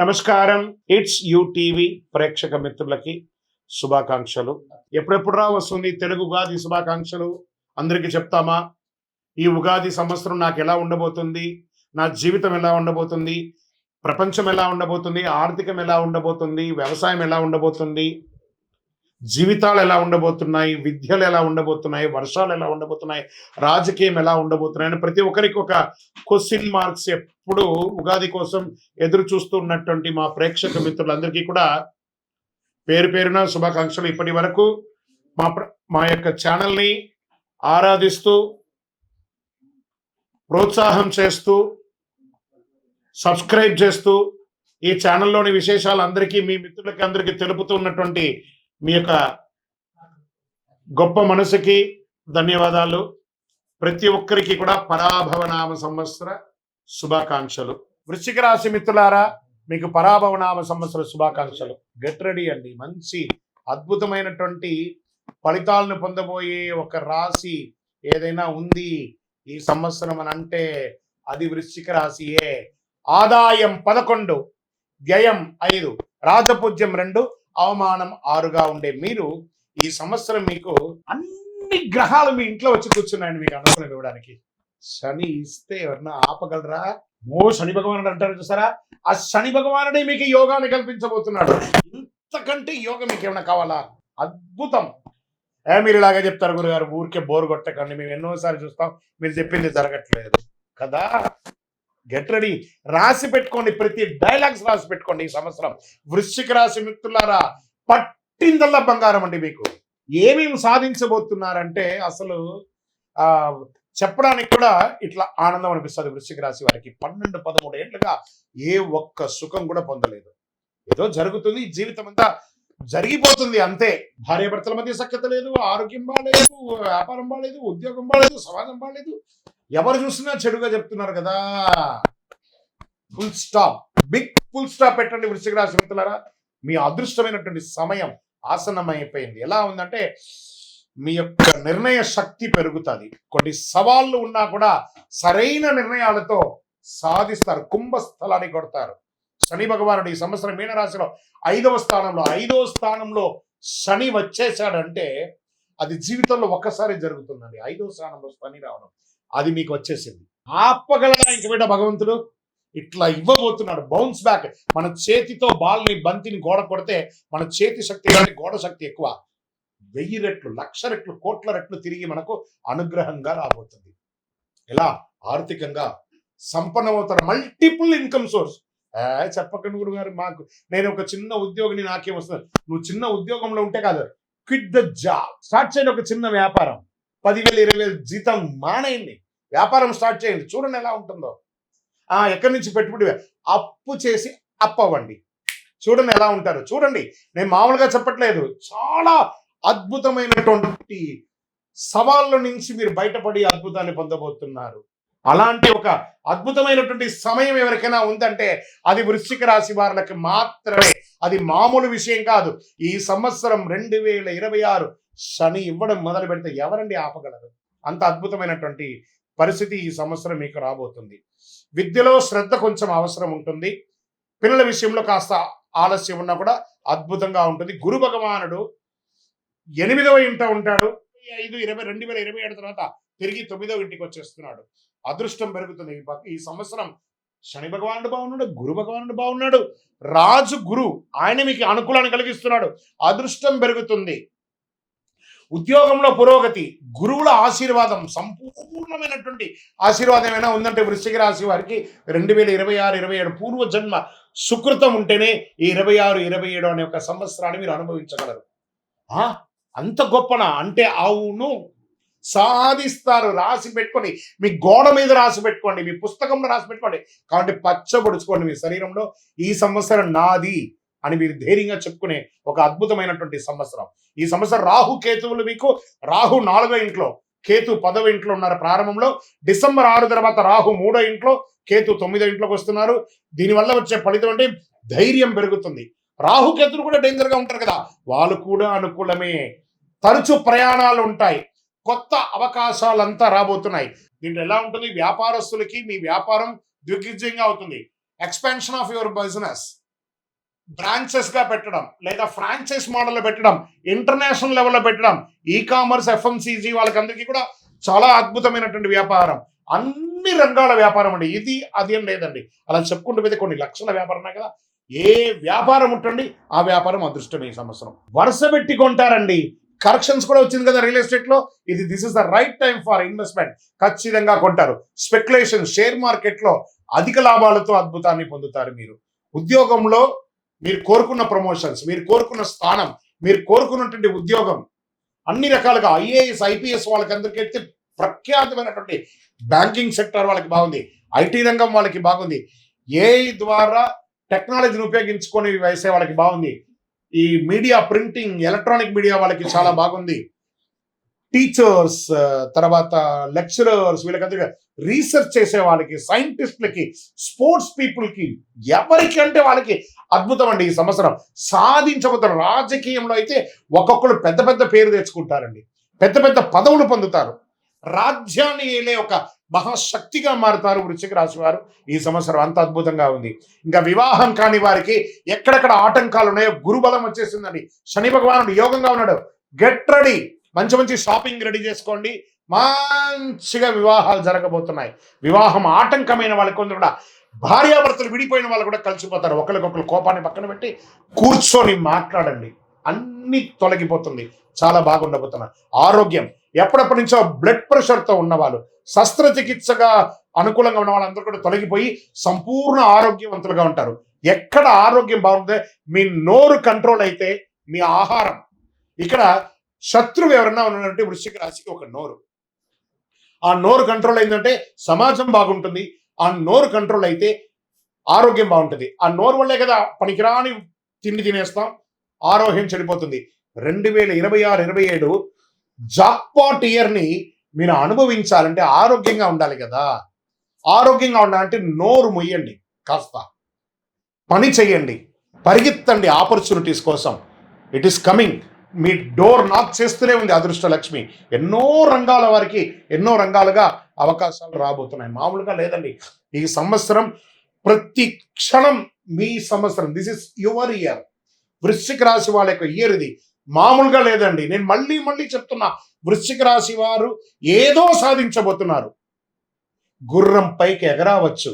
నమస్కారం. It's you TV ప్రేక్షక మిత్రులకి శుభాకాంక్షలు. ఎప్పుడెప్పుడు వస్తుంది తెలుగు ఉగాది శుభాకాంక్షలు అందరికీ చెప్తామా? ఈ ఉగాది సంవత్సరం నాకు ఎలా ఉండబోతుంది, నా జీవితం ఎలా ఉండబోతుంది, ప్రపంచం ఎలా ఉండబోతుంది, ఆర్థికం ఎలా ఉండబోతుంది, వ్యవసాయం ఎలా ఉండబోతుంది, జీవితాలు ఎలా ఉండబోతున్నాయి, విద్యలు ఎలా ఉండబోతున్నాయి, వర్షాలు ఎలా ఉండబోతున్నాయి, రాజకీయం ఎలా ఉండబోతున్నాయి అని ప్రతి ఒక్కరికి ఒక క్వశ్చన్ మార్క్స్ ఎప్పుడు ఉగాది కోసం ఎదురు చూస్తున్నటువంటి మా ప్రేక్షక మిత్రులందరికీ కూడా పేరు పేరున శుభాకాంక్షలు. ఇప్పటి వరకు మా యొక్క ఛానల్ని ఆరాధిస్తూ ప్రోత్సాహం చేస్తూ సబ్స్క్రైబ్ చేస్తూ ఈ ఛానల్లోని విశేషాలు అందరికీ మీ మిత్రులకి అందరికీ తెలుపుతున్నటువంటి మీ యొక్క గొప్ప మనసుకి ధన్యవాదాలు. ప్రతి ఒక్కరికి కూడా పరాభవనామ సంవత్సర శుభాకాంక్షలు. వృశ్చిక రాశి మిత్రులారా, మీకు పరాభవనామ సంవత్సర శుభాకాంక్షలు. గెట్ రెడీ అండి. మంచి అద్భుతమైనటువంటి ఫలితాలను పొందబోయే ఒక రాశి ఏదైనా ఉంది ఈ సంవత్సరం అని అంటే అది వృశ్చిక రాశియే. ఆదాయం 11, వ్యయం 5, రాజపూజ్యం 2, అవమానం 6గా ఉండే మీరు ఈ సంవత్సరం మీకు అన్ని గ్రహాలు మీ ఇంట్లో వచ్చి కూర్చున్నాయండి మీకు అనుకూలం ఇవ్వడానికి. శని ఇస్తే ఎవరన్నా ఆపగలరా? శని భగవానుడు అంటారు చూసారా, ఆ శని భగవానుడే మీకు యోగాన్ని కల్పించబోతున్నాడు. ఇంతకంటే యోగం మీకు ఏమైనా కావాలా? అద్భుతం. మీరు ఇలాగే చెప్తారు గురుగారు, ఊరికే బోరు కొట్టకండి, మేము ఎన్నోసార్లు చూస్తాం, మీరు చెప్పింది జరగట్లేదు కదా. Get ready. రాసి పెట్టుకోండి, ప్రతి డైలాగ్స్ రాసి పెట్టుకోండి. ఈ సంవత్సరం వృశ్చిక రాశి మిత్రులారా పట్టిందల్లా బంగారం అండి. మీకు ఏమేమి సాధించబోతున్నారంటే అసలు చెప్పడానికి కూడా ఇట్లా ఆనందం అనిపిస్తుంది. వృశ్చిక రాశి వారికి 12-13 ఏళ్ళుగా ఏ ఒక్క సుఖం కూడా పొందలేదు. ఏదో జరుగుతుంది, జీవితం అంతా జరిగిపోతుంది అంతే. భార్యాభర్తల మధ్య సఖ్యత లేదు, ఆరోగ్యం బాగాలేదు, వ్యాపారం బాగాలేదు, ఉద్యోగం బాగాలేదు, సమాజం బాగాలేదు, ఎవరు చూసినా చెడుగా చెప్తున్నారు కదా. Full stop, big full stop పెట్టండి వృశ్చిక రాశి మిత్రులారా. మీ అదృష్టమైనటువంటి సమయం ఆసన్నమైపోయింది. ఎలా ఉందంటే మీ యొక్క నిర్ణయ శక్తి పెరుగుతుంది. కొన్ని సవాళ్ళు ఉన్నా కూడా సరైన నిర్ణయాలతో సాధిస్తారు, కుంభస్థలాన్ని కొడతారు. శని భగవానుడు ఈ సంవత్సరం మీనరాశిలో 5వ స్థానంలో శని వచ్చేసాడంటే అది జీవితంలో ఒక్కసారి జరుగుతుందండి. 5వ స్థానంలో శని రావడం అది మీకు వచ్చేసింది. ఆపగలడా ఇంక బిడ్డ భగవంతుడు? ఇట్లా ఇవ్వబోతున్నాడు బౌన్స్ బ్యాక్. మన చేతితో బాల్ని బంతిని గోడ కొడితే మన చేతి శక్తి కంటే గోడ శక్తి ఎక్కువ. 1000 రెట్లు, 1,00,000 రెట్లు, కోట్ల రెట్లు తిరిగి మనకు అనుగ్రహంగా రాబోతుంది. ఎలా? ఆర్థికంగా సంపన్నమవుతారు. Multiple income source. చెప్పకండి గురువు గారు, మాకు నేను ఒక చిన్న ఉద్యోగిని, నాకేం వస్తుంది? నువ్వు చిన్న ఉద్యోగంలో ఉంటే కాదు, క్విట్ ద జాబ్, స్టార్ట్ చేయండి ఒక చిన్న వ్యాపారం. 10,000 20,000 జీతం మానేయండి, వ్యాపారం స్టార్ట్ చేయండి, చూడండి ఎలా ఉంటుందో. ఎక్కడి నుంచి పెట్టుబడి? అప్పు చేసి అవ్వండి, చూడండి ఎలా ఉంటారు. చూడండి, నేను మామూలుగా చెప్పట్లేదు, చాలా అద్భుతమైనటువంటి సవాళ్ళ నుంచి మీరు బయటపడి అద్భుతాన్ని పొందబోతున్నారు. అలాంటి ఒక అద్భుతమైనటువంటి సమయం ఎవరికైనా ఉందంటే అది వృశ్చిక రాశి వారికి మాత్రమే. అది మామూలు విషయం కాదు. ఈ సంవత్సరం 2026 శని ఇవ్వడం మొదలు పెడితే ఎవరండి ఆపగలరు? అంత అద్భుతమైనటువంటి పరిస్థితి ఈ సంవత్సరం మీకు రాబోతుంది. విద్యలో శ్రద్ధ కొంచెం అవసరం ఉంటుంది. పిల్లల విషయంలో కాస్త ఆలస్యం ఉన్నా కూడా అద్భుతంగా ఉంటుంది. గురు భగవానుడు 8వ ఇంట ఉంటాడు. 2027 తర్వాత తిరిగి 9వ ఇంటికి వచ్చేస్తున్నాడు. అదృష్టం పెరుగుతుంది. ఈ సంవత్సరం శని భగవానుడు బాగున్నాడు, గురు భగవానుడు బాగున్నాడు, రాజు గురు ఆయన మీకు అనుకూలాన్ని కలిగిస్తున్నాడు. అదృష్టం పెరుగుతుంది. ఉద్యోగంలో పురోగతి, గురువుల ఆశీర్వాదం, సంపూర్ణమైనటువంటి ఆశీర్వాదం ఏమైనా ఉందంటే వృశ్చిక రాశి వారికి 2026-27 పూర్వజన్మ సుకృతం ఉంటేనే ఈ 26-27 అనే ఒక సంవత్సరాన్ని మీరు అనుభవించగలరు. అంత గొప్పనా అంటే అవును, సాధిస్తారు. రాసి పెట్టుకోండి, మీ గోడ మీద రాసి పెట్టుకోండి, మీ పుస్తకంలో రాసి పెట్టుకోండి. కాబట్టి పచ్చబొడుచుకోండి మీ శరీరంలో. ఈ సంవత్సరం నాది అని మీరు ధైర్యంగా చెప్పుకునే ఒక అద్భుతమైనటువంటి సంవత్సరం. ఈ సంవత్సరం రాహు కేతువులు మీకు, రాహు 4వ ఇంట్లో, కేతు 10వ ఇంట్లో ఉన్నారు ప్రారంభంలో. డిసెంబర్ 6 తర్వాత రాహు 3వ ఇంట్లో, కేతు 9వ ఇంట్లోకి వస్తున్నారు. దీనివల్ల వచ్చే ఫలితం అంటే ధైర్యం పెరుగుతుంది. రాహు కేతులు కూడా డేంజర్గా ఉంటారు కదా, వాళ్ళు కూడా అనుకూలమే. తరచు ప్రయాణాలు ఉంటాయి, కొత్త అవకాశాలంతా రాబోతున్నాయి. దీంట్లో ఎలా ఉంటుంది? వ్యాపారస్తులకి మీ వ్యాపారం దిగ్విజయంగా అవుతుంది. Expansion of your business, branches గా పెట్టడం లేదా ఫ్రాంచైజ్ మోడల్లో పెట్టడం, ఇంటర్నేషనల్ లెవెల్లో పెట్టడం, ఈ కామర్స్, ఎఫ్ఎంసీజీ వాళ్ళకందరికీ కూడా చాలా అద్భుతమైనటువంటి వ్యాపారం. అన్ని రంగాల వ్యాపారం అండి. ఇది అది అని లేదండి. అలా చెప్పుకుంటూ పోతే కొన్ని లక్షల వ్యాపారం ఉన్నాయి కదా. ఏ వ్యాపారం ఉంటుంది ఆ వ్యాపారం అదృష్టం ఈ సంవత్సరం. వరుస పెట్టి కొంటారండి. కరెక్షన్స్ కూడా వచ్చింది కదా రియల్ ఎస్టేట్ లో. This is the right time for investment. ఖచ్చితంగా కొంటారు. స్పెక్యులేషన్, షేర్ మార్కెట్ లో అధిక లాభాలతో అద్భుతాన్ని పొందుతారు. మీరు ఉద్యోగంలో మీరు కోరుకున్న ప్రమోషన్స్, మీరు కోరుకున్న స్థానం, మీరు కోరుకున్నటువంటి ఉద్యోగం అన్ని రకాలుగా ఐఏఎస్, ఐపీఎస్ వాళ్ళకందరికైతే ప్రఖ్యాతమైనటువంటి బ్యాంకింగ్ సెక్టర్ వాళ్ళకి బాగుంది. ఐటీ రంగం వాళ్ళకి బాగుంది. ఏఐ ద్వారా టెక్నాలజీని ఉపయోగించుకొని వేసే వాళ్ళకి బాగుంది. ఈ మీడియా, ప్రింటింగ్, ఎలక్ట్రానిక్ మీడియా వాళ్ళకి చాలా బాగుంది. టీచర్స్, తర్వాత లెక్చరర్స్, వీళ్ళకందరికీ రీసెర్చ్ చేసే వాళ్ళకి, సైంటిస్టులకి, స్పోర్ట్స్ పీపుల్కి, ఎవరికి అంటే వాళ్ళకి అద్భుతం అండి ఈ సంవత్సరం. సాధించబోతున్న రాజకీయంలో అయితే ఒక్కొక్కరు పెద్ద పెద్ద పేరు తెచ్చుకుంటారండి. పెద్ద పెద్ద పదవులు పొందుతారు. రాజ్యాన్ని ఏలే ఒక మహాశక్తిగా మారుతారు వృశ్చిక రాశి వారు ఈ సంవత్సరం. అంత అద్భుతంగా ఉంది. ఇంకా వివాహం కాని వారికి ఎక్కడెక్కడ ఆటంకాలు ఉన్నాయో గురుబలం వచ్చేసిందండి. శని భగవానుడు యోగంగా ఉన్నాడు. Get ready. మంచి మంచి షాపింగ్ రెడీ చేసుకోండి. మంచిగా వివాహాలు జరగబోతున్నాయి. వివాహం ఆటంకమైన వాళ్ళకి కొందరు కూడా, భార్యాభర్తలు విడిపోయిన వాళ్ళు కూడా కలిసిపోతారు. ఒకరికొకరు కోపాన్ని పక్కన పెట్టి కూర్చొని మాట్లాడండి. అన్ని తొలగిపోతుంది. చాలా బాగుండబోతున్నారు. ఆరోగ్యం, ఎప్పటిప్పటి నుంచో బ్లడ్ ప్రెషర్తో ఉన్నవాళ్ళు, శస్త్రచికిత్సగా అనుకూలంగా ఉన్న వాళ్ళందరూ కూడా తొలగిపోయి సంపూర్ణ ఆరోగ్యవంతులుగా ఉంటారు. ఎక్కడ ఆరోగ్యం బాగుంటే మీ నోరు కంట్రోల్ అయితే, మీ ఆహారం, ఇక్కడ శత్రువు ఎవరన్నా ఉన్నటువంటి వృశ్చిక రాశికి ఒక నోరు. ఆ నోరు కంట్రోల్ అయిందంటే సమాజం బాగుంటుంది. ఆ నోరు కంట్రోల్ అయితే ఆరోగ్యం బాగుంటుంది. ఆ నోరు వల్లే కదా పనికిరాని తిండి తినేస్తాం, ఆరోగ్యం చెడిపోతుంది. 2026-27 జాక్పాట్ ఇయర్ని మీరు అనుభవించాలంటే ఆరోగ్యంగా ఉండాలి కదా. ఆరోగ్యంగా ఉండాలంటే నోరు మొయ్యండి, కాస్త పని చెయ్యండి, పరిగెత్తండి ఆపర్చునిటీస్ కోసం. It is coming. Me door knock చేస్తూనే ఉంది అదృష్ట లక్ష్మి. ఎన్నో రంగాల వారికి ఎన్నో రంగాలుగా అవకాశాలు రాబోతున్నాయి. మామూలుగా లేదండి ఈ సంవత్సరం. ప్రతి క్షణం మీ సంవత్సరం. This is your year. వృశ్చిక రాశి వాళ్ళ యొక్క ఇయర్ ఇది. మామూలుగా లేదండి. నేను మళ్ళీ చెప్తున్నా, వృశ్చిక రాశి వారు ఏదో సాధించబోతున్నారు. గుర్రం పైకి ఎగరావచ్చు.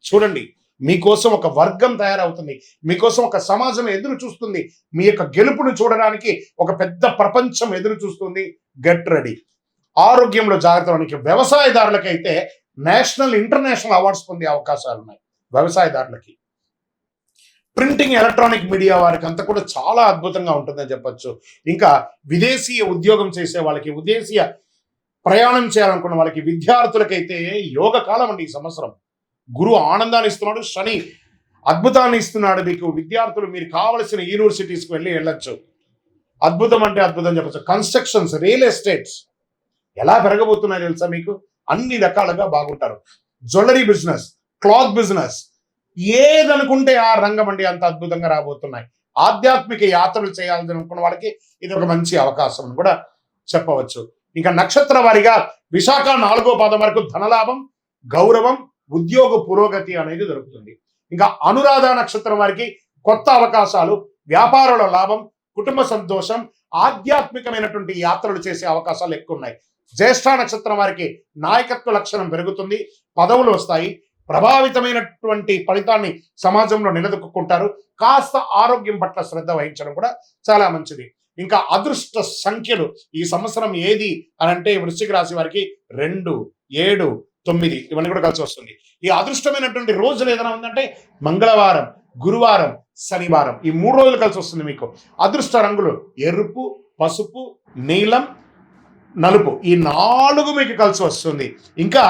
చూడండి, మీకోసం ఒక వర్గం తయారవుతుంది. మీకోసం ఒక సమాజం ఎదురు చూస్తుంది. మీ యొక్క గెలుపును చూడడానికి ఒక పెద్ద ప్రపంచం ఎదురు చూస్తుంది. Get ready. ఆరోగ్యంలో జాగ్రత్తలోనికి. వ్యవసాయదారులకైతే నేషనల్, ఇంటర్నేషనల్ అవార్డ్స్ పొందే అవకాశాలు ఉన్నాయి. వ్యవసాయదారులకి, ప్రింటింగ్, ఎలక్ట్రానిక్ మీడియా వారికి అంతా కూడా చాలా అద్భుతంగా ఉంటుందని చెప్పొచ్చు. ఇంకా విదేశీయ ఉద్యోగం చేసే వాళ్ళకి, విదేశీయ ప్రయాణం చేయాలనుకున్న వాళ్ళకి, విద్యార్థులకైతే యోగ కాలం అండి ఈ సంవత్సరం. గురువు ఆనందాన్ని ఇస్తున్నాడు, శని అద్భుతాన్ని ఇస్తున్నాడు మీకు. విద్యార్థులు మీరు కావలసిన యూనివర్సిటీస్కి వెళ్ళొచ్చు. అద్భుతం అంటే అద్భుతం చెప్పచ్చు. కన్స్ట్రక్షన్స్, రియల్ ఎస్టేట్స్ ఎలా పెరగబోతున్నాయి తెలుసా మీకు. అన్ని రకాలుగా బాగుంటారు. జ్యువెలరీ బిజినెస్, క్లాత్ బిజినెస్, ఏదనుకుంటే ఆ రంగం అండి అంత అద్భుతంగా రాబోతున్నాయి. ఆధ్యాత్మిక యాత్రలు చేయాలని అనుకున్న వాళ్ళకి ఇది ఒక మంచి అవకాశం అని కూడా చెప్పవచ్చు. ఇంకా నక్షత్ర వారిగా విశాఖ 4వ పాదం వరకు ధనలాభం, గౌరవం, ఉద్యోగ పురోగతి అనేది దొరుకుతుంది. ఇంకా అనురాధ నక్షత్రం వారికి కొత్త అవకాశాలు, వ్యాపారాల లాభం, కుటుంబ సంతోషం, ఆధ్యాత్మికమైనటువంటి యాత్రలు చేసే అవకాశాలు ఎక్కువ ఉన్నాయి. జ్యేష్ఠ నక్షత్రం వారికి నాయకత్వ లక్షణం పెరుగుతుంది, పదవులు వస్తాయి, ప్రభావితమైనటువంటి ఫలితాన్ని సమాజంలో నిలదొక్కుంటారు. కాస్త ఆరోగ్యం పట్ల శ్రద్ధ వహించడం కూడా చాలా మంచిది. ఇంకా అదృష్ట సంఖ్యలు ఈ సంవత్సరం ఏది అని అంటే వృశ్చిక రాశి వారికి 2, 7, 9 ఇవన్నీ కూడా కలిసి వస్తుంది. ఈ అదృష్టమైనటువంటి రోజులు ఏదైనా ఉందంటే మంగళవారం, గురువారం, శనివారం, ఈ 3 రోజులు కలిసి వస్తుంది మీకు. అదృష్ట రంగులు ఎరుపు, పసుపు, నీలం, నలుపు, ఈ 4 మీకు కలిసి వస్తుంది. ఇంకా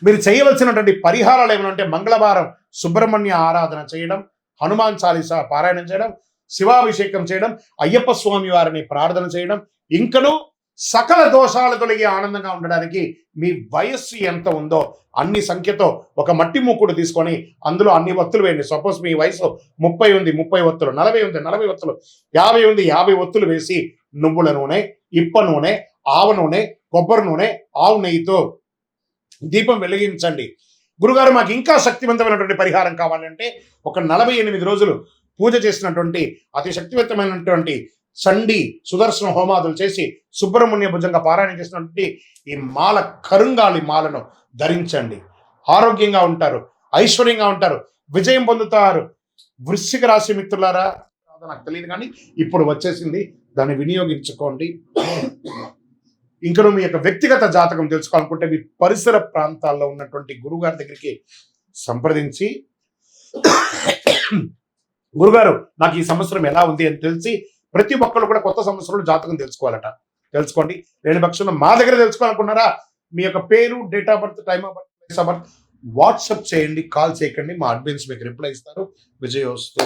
మీరు చేయవలసినటువంటి పరిహారాలు ఏమంటే మంగళవారం సుబ్రహ్మణ్య ఆరాధన చేయడం, హనుమాన్ చాలీసా పారాయణం చేయడం, శివాభిషేకం చేయడం, అయ్యప్ప స్వామి వారిని ప్రార్థన చేయడం, ఇంకను సకల దోషాలు తొలగి ఆనందంగా ఉండడానికి మీ వయస్సు ఎంత ఉందో అన్ని సంఖ్యతో ఒక మట్టి మూకుడు తీసుకొని అందులో అన్ని ఒత్తులు వేయండి. సపోజ్ మీ వయసు 30 ఉంది, 30 ఒత్తులు, 40 ఉంది, 40 ఒత్తులు, 50 ఉంది, 50 ఒత్తులు వేసి నువ్వుల నూనె, ఇప్ప నూనె, ఆవ నూనె, కొబ్బరి నూనె, ఆవు నెయ్యితో దీపం వెలిగించండి. గురుగారు మాకు ఇంకా శక్తివంతమైనటువంటి పరిహారం కావాలంటే ఒక 48 రోజులు పూజ చేసినటువంటి అతి శక్తివంతమైనటువంటి చండి సుదర్శన హోమాదులు చేసి సుబ్రహ్మణ్య భుజంగా పారాయణ చేసినటువంటి ఈ మాల కరుంగాలి మాలను ధరించండి. ఆరోగ్యంగా ఉంటారు, ఐశ్వర్యంగా ఉంటారు, విజయం పొందుతారు. వృశ్చిక రాశి మిత్రులారా, నాకు తెలియదు కానీ ఇప్పుడు వచ్చేసింది, దాన్ని వినియోగించుకోండి. ఇంకా మీ యొక్క వ్యక్తిగత జాతకం తెలుసుకోవాలనుకుంటే మీ పరిసర ప్రాంతాల్లో ఉన్నటువంటి గురుగారి దగ్గరికి సంప్రదించి, గురుగారు నాకు ఈ సంవత్సరం ఎలా ఉంది అని తెలిసి, ప్రతి ఒక్కరు కూడా కొత్త సంవత్సరంలో జాతకం తెలుసుకోవాలట, తెలుసుకోండి. లేని పక్షంలో మా దగ్గర తెలుసుకోవాలనుకున్నారా, మీ యొక్క పేరు, date of birth, time of birth, place of birth WhatsApp చేయండి, కాల్ చేయకండి. మా అడ్మిన్స్ మీకు రిప్లై ఇస్తారు. విజయోస్తు.